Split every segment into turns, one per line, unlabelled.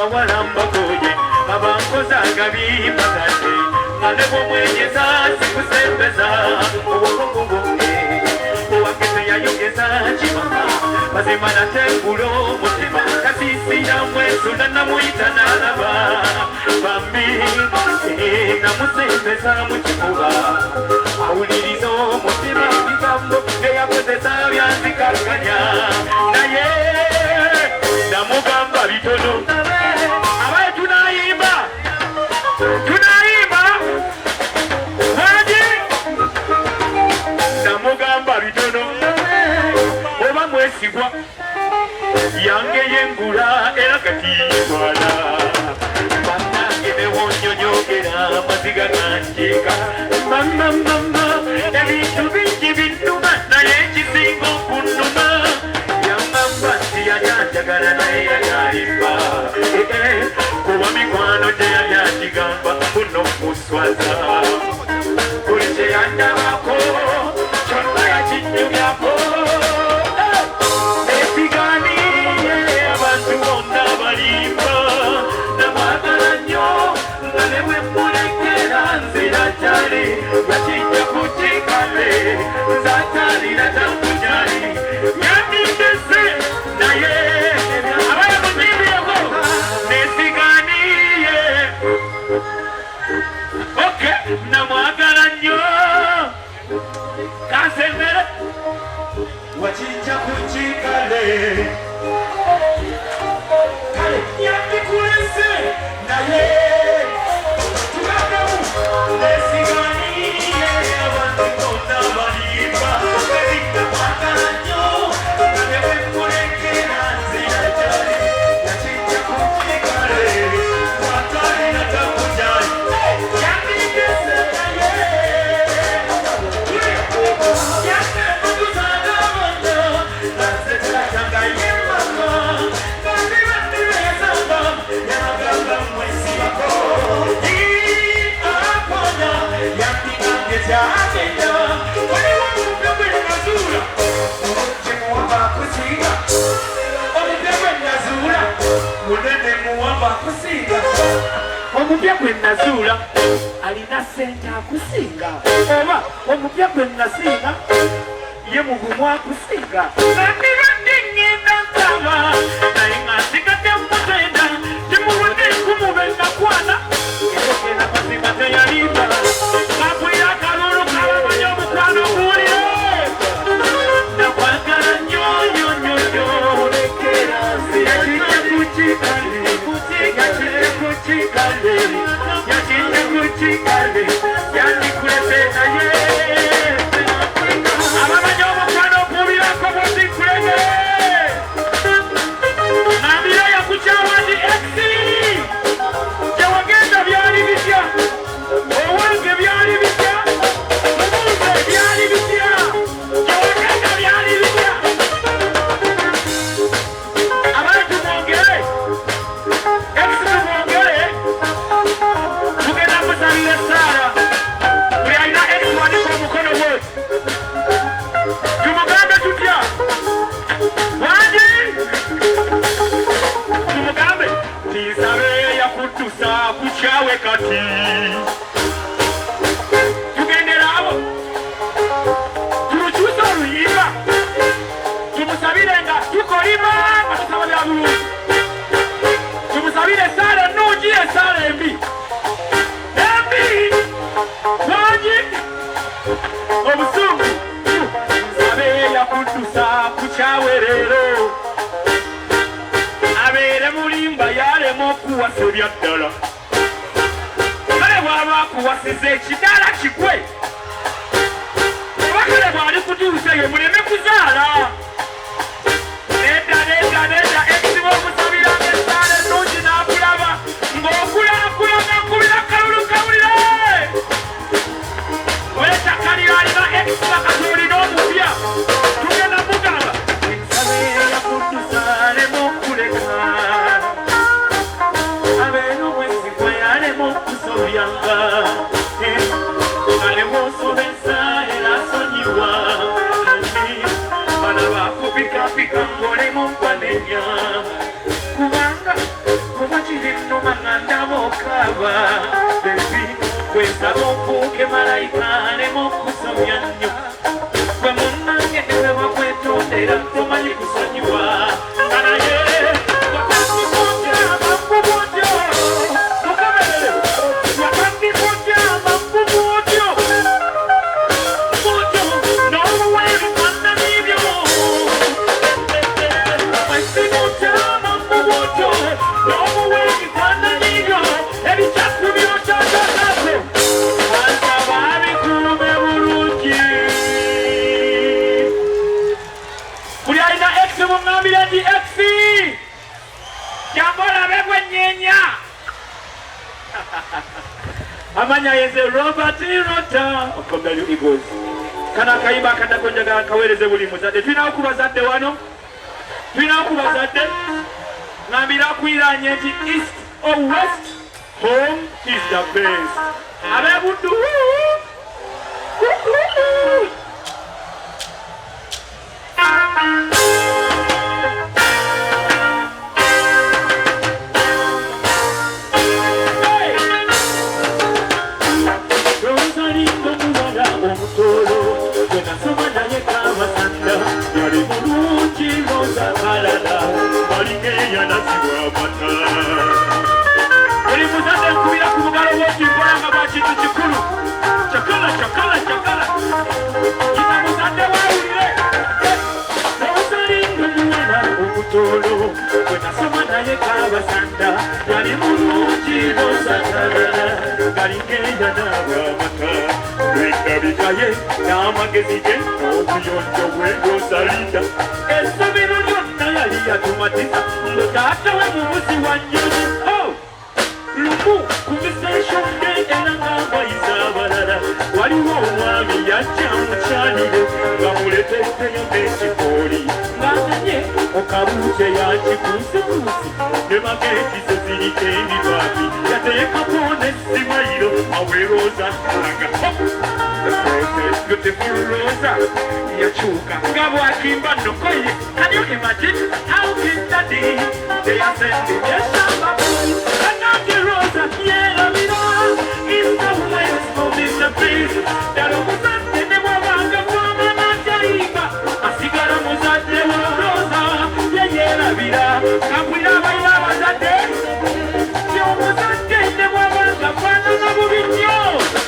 abawalamba koje abankoza agabimba kate nalebo mwenyeza sikusembeza obukungu bwonge owakese yayogeza kibaka mazima natengulo mutima kasisi yamwesula namuyita nalaba bambi namusembeza mukifuba awuliriza omutima ebigambo eyakozesa byanzikakanya naye namugamba bitono abaye tunayimba waji namugamba bitono oba mwesigwa yange yengula era katiyitwala banange newonyonyogera amaziga ganjika mama ebintu bingi binnuma naye ekisinga okunnuma yamamba tiyajanjagala naye yayayimba kuba mikwano gyeyali akigamba kuno muswaza buli kyeyandabako kyonna yakinyumyako esiganiye abantu bonna balimba namwagala nnyo nga ne bwe mulekera nzira kyali yakijja kukikale nzakyalira takujali yandindese naye abayamuzimbireko nesiganiye oke namwagala nnyo kansembere wakijja kukikale kale yandikulese naye tugagemu nesiganiye abantu bonna balimba namwagala nnyo nga ne bwe mulekera nzira gyali yakijja kukikale wakalina takujali yandindese naye omupya gwe nazuula alina sente akusinga oba omupya gwe nasinga ye mugumu akusinga nandibadde ngenda nsaba naye nga nsigadde mutenda timubudde nkumuba enakwana ekokera mazima teyalimba kakwira akalulu kabamanyi omukwano guwulire nakwagala nyonyonyonyo olekera yakijja kukikale yakijja kukikale yandikulese naye abamanyi omukwano okubirako bwozikulege nambira yakukyawa ndi exi gyewagenda byali bitya owange byali bitya mubuuze byali bitya gyewagenda byali bitya abantu mwongere exi tumwongere tugenda kuzalira Sara buli alina exi wandika omukono gwe tumugambe tutya wangi tumugambe tinsabe yakutusa kukyawe kati tugendera abo tulukyusa oluyimba tumusabire nga tukolima nga tusaba bya bulungi tumusabire esaala ennungi esaala embi wangi obusungu nsabe yakutusa kukyawe leero abeere mulimba yalema okuwasa ebyaddala kale bw'aba akuwasiza ekidala kigwe oba kale bw'ali kutuusa ye muleme kuzaala nedda ekizibu okusabiranga esaala ennungi n'akulaba ng'okulaakulanga nkubira kalulu kawulire weetakalira alina ekisiba katulina omupya tugenda mugamba ensabe yakutusa alema okuleka abeera omwesigwa yalema okusobyanga alema osobesa era asonyiwa bana bakupikapika ng'olema ompanenya kubanga kuba kuba baby kwesaba ofuuke malayika alema okusomya nnyo gwe munnange newe bakwetondera tomanyi kusonyiwa naye wakandibunja amambubunjo mukomerere wakandibunja amambubunjo bunjo n'omuwa ebifaananibyo wesibunja amambubunjo n'omuwa ebifaananibyo ebicakku byotototako ansaba abikuume bulungi buli alina x mungambira nti x jambola begwennyenya amanya yeze Robert Rota okomelu Eagles kana akayimba akadako njagala kaweereze buli muzadde tulinawo ku bazadde wano tulinawo ku bazadde ngambira akwiranye nti east or west home is the best abebuddu namagezi ge okuyonjo bwegosalida essomero lyonna yali yatumatiza ngo taata we mubuzi wa nnyonyi lumu ku miseshonge era ng'abayizi abalala waliwo omwami yajja mukyalire nga muleteteyo n'ekikooli ng'amanye okabuute yakikuusekuusi ne mageetizo ziriko ebibaati yateekako n'essimayiro aweerooza alaga beautiful Rosa, yachuka ngabo akimba nokoye. Can you imagine how big that day they are sending their shamba boys? And now the Rosa, yeah, is the place for Mr. Peace. That was the name of the woman, Angelica. A cigarette was at the Rosa, yeah, la vida. Capuira baila was that day. You was at the name of the Fana Bubinio.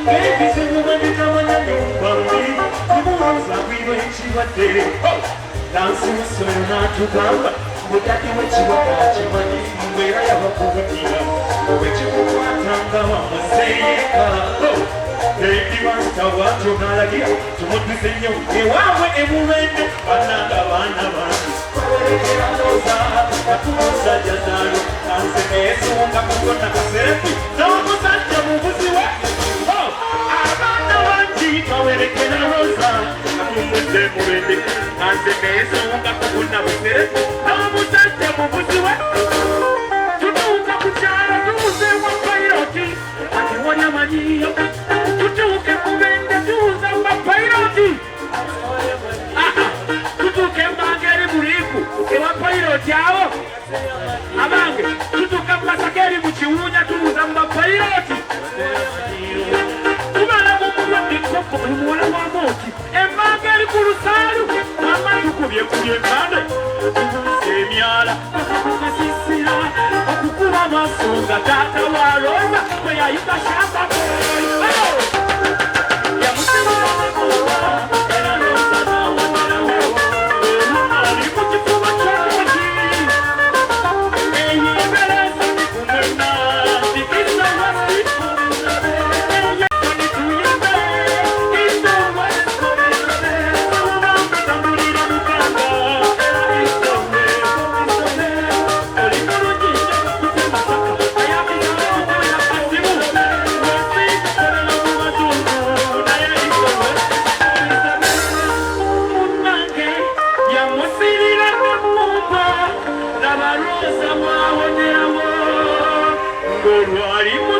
Baby, say you want to come on and you want me. You want to be when she was there. Dancing with so not to come. But that you what you want, you want to where I have a poor deal. Which you want to come on and say, Baby, master, what you gonna get? To what we say, you want to move another one. Ciao! Avanti! Tutto campasageri muciunya tu zamba pairoti! Come la bomba di coppo e muore la morte! E magari curusaru! Mamma tu cuvie male! Semiala! Ma si sira! O cucura masunga data wa rosa! Poi aiuta shamba! Good morning.